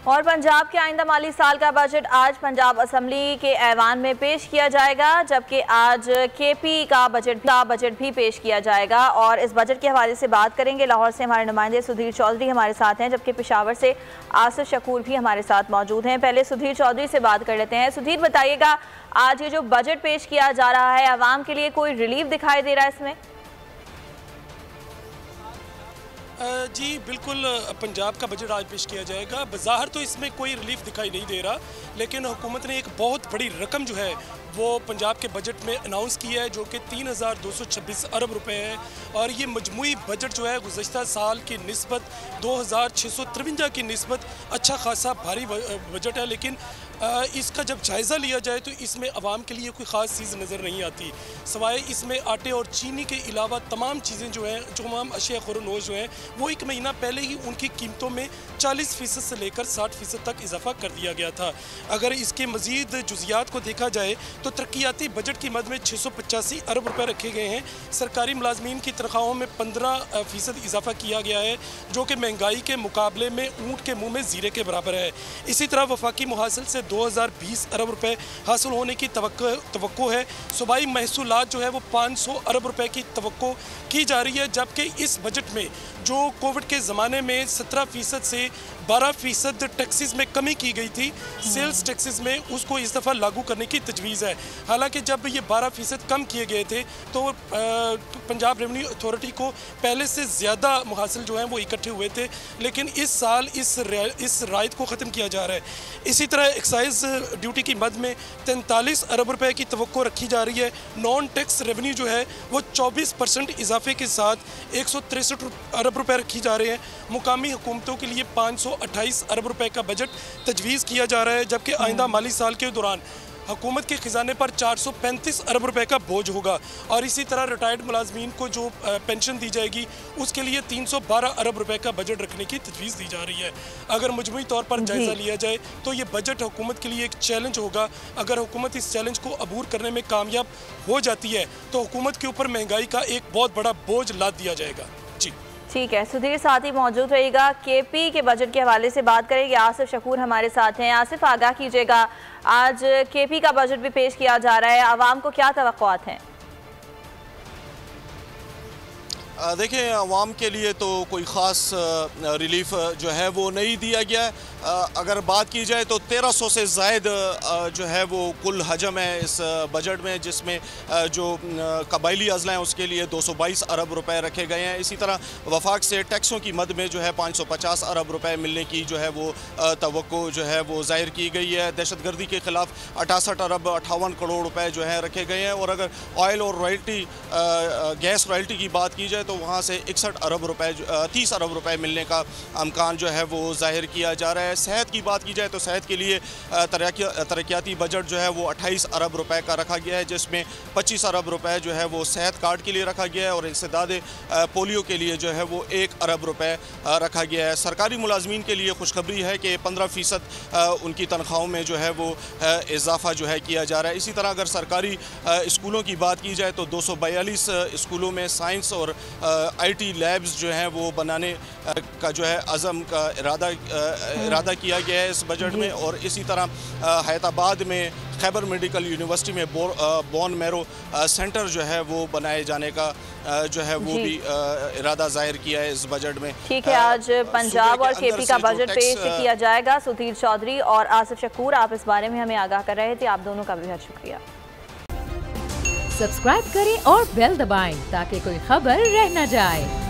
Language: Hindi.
और पंजाब के आइंदा माली साल का बजट आज पंजाब असम्बली के ऐवान में पेश किया जाएगा, जबकि आज केपी का बजट भी पेश किया जाएगा। और इस बजट के हवाले से बात करेंगे। लाहौर से हमारे नुमाइंदे सुधीर चौधरी हमारे साथ हैं, जबकि पेशावर से आसिफ शकूर भी हमारे साथ मौजूद हैं। पहले सुधीर चौधरी से बात कर लेते हैं। सुधीर, बताइएगा, आज ये जो बजट पेश किया जा रहा है, आवाम के लिए कोई रिलीफ दिखाई दे रहा है इसमें? जी बिल्कुल, पंजाब का बजट आज पेश किया जाएगा। बज़ाहिर तो इसमें कोई रिलीफ दिखाई नहीं दे रहा, लेकिन हुकूमत ने एक बहुत बड़ी रकम जो है वो पंजाब के बजट में अनाउंस की है, जो कि 3,226 अरब रुपए है। और ये मजमूई बजट जो है गुज़श्ता साल की निस्बत 2,653 की निस्बत अच्छा खासा भारी बजट है। लेकिन इसका जब जायज़ा लिया जाए तो इसमें आवाम के लिए कोई ख़ास चीज़ नज़र नहीं आती, सिवाय इसमें आटे और चीनी के अलावा तमाम चीज़ें जो हैं, तमाम अशिया खुरनोश जो हैं, वो एक महीना पहले ही उनकी कीमतों में 40% से लेकर 60% तक इजाफा कर दिया गया था। अगर इसके मज़ीद जुज़ियात को देखा जाए तो तरक्याती बजट की मद में 685 अरब रुपए रखे गए हैं। सरकारी मुलाजमीन की तनख्वाहों में 15% इजाफा किया गया है, जो कि महंगाई के मुकाबले में ऊँट के मुँह में ज़ीरे के बराबर है। इसी तरह वफाकी मुहासिल से 2020 अरब रुपए हासिल होने की तवक्को है। सूबाई महसूलात जो है वो 500 अरब रुपए की तवक्को की जा रही है, जबकि इस बजट में जो कोविड के ज़माने में 17% से 12% टैक्सेस में कमी की गई थी, सेल्स टैक्सेस में, उसको इस दफ़ा लागू करने की तजवीज़ है। हालांकि जब ये 12% कम किए गए थे तो पंजाब रेवेन्यू अथॉरिटी को पहले से ज़्यादा मुहासिल जो हैं वो इकट्ठे हुए थे, लेकिन इस साल इस रायत को ख़त्म किया जा रहा है। इसी तरह एक्साइज ड्यूटी की मद में 43 अरब रुपए की तवक्को रखी जा रही है। नॉन टैक्स रेवेन्यू जो है वो 24% इजाफे के साथ 163 अरब रुपए रखी जा रहे हैं। मुकामी हुकूमतों के लिए 528 अरब रुपए का बजट तजवीज़ किया जा रहा है, जबकि आइंदा माली साल के दौरान हुकूमत के ख़जाने पर 435 अरब रुपए का बोझ होगा। और इसी तरह रिटायर्ड मुलाजमीन को जो पेंशन दी जाएगी उसके लिए 312 अरब रुपए का बजट रखने की तजवीज़ दी जा रही है। अगर मजमूई तौर पर जायज़ा लिया जाए तो ये बजट हुकूमत के लिए एक चैलेंज होगा। अगर हुकूमत इस चैलेंज को अबूर करने में कामयाब हो जाती है तो हुकूमत के ऊपर महंगाई का एक बहुत बड़ा बोझ लाद दिया जाएगा। जी ठीक है, सुधीर साथ ही मौजूद रहेगा। केपी के बजट के हवाले से बात करेंगे। आसिफ शकूर हमारे साथ हैं। आसिफ, आगाह कीजिएगा, आज केपी का बजट भी पेश किया जा रहा है, आवाम को क्या तवक्कुआत हैं? देखिए, आवाम के लिए तो कोई ख़ास रिलीफ जो है वो नहीं दिया गया है। अगर बात की जाए तो 1300 से ज़ायद जो है वो कुल हजम है इस बजट में, जिसमें जो कबायली अज़ला हैं उसके लिए 222 अरब रुपए रखे गए हैं। इसी तरह वफाक से टैक्सों की मद में जो है 550 अरब रुपए मिलने की जो है वो तवक्को जो है वो ज़ाहिर की गई है। दहशतगर्दी के ख़िलाफ़ 68 अरब 58 करोड़ रुपए जो है रखे गए हैं। और अगर ऑयल और रॉयल्टी गैस रॉयल्टी की बात की जाए तो वहाँ से 61 अरब रुपए 30 अरब रुपए मिलने का अमकान जो है वो ज़ाहिर किया जा रहा है। सेहत की बात की जाए तो सेहत के लिए तरक्याती बजट जो है वो 28 अरब रुपए का रखा गया है, जिसमें 25 अरब रुपए जो है वो सेहत कार्ड के लिए रखा गया है और इंसदाद पोलियो के लिए जो है वो 1 अरब रुपए रखा गया है। सरकारी मुलाजमीन के लिए खुशखबरी है कि 15% उनकी तनख्वाहों में जो है वो इजाफा जो है किया जा रहा है। इसी तरह अगर सरकारी स्कूलों की बात की जाए तो 242 स्कूलों में साइंस और IT लैब्स जो हैं वो बनाने का जो है अज़म का इरादा किया गया है इस बजट में। और इसी तरह हैदराबाद में खैबर मेडिकल यूनिवर्सिटी में बोन मैरो सेंटर जो है वो बनाए जाने का जो है वो भी इरादा जाहिर किया है इस बजट में। ठीक है, आज पंजाब और केपी का बजट पेश किया जाएगा। सुधीर चौधरी और आसिफ शकूर, आप इस बारे में हमें आगाह कर रहे थे, आप दोनों का भी बहुत शुक्रिया। सब्सक्राइब करें और बेल दबाएं ताकि कोई खबर रह न जाए।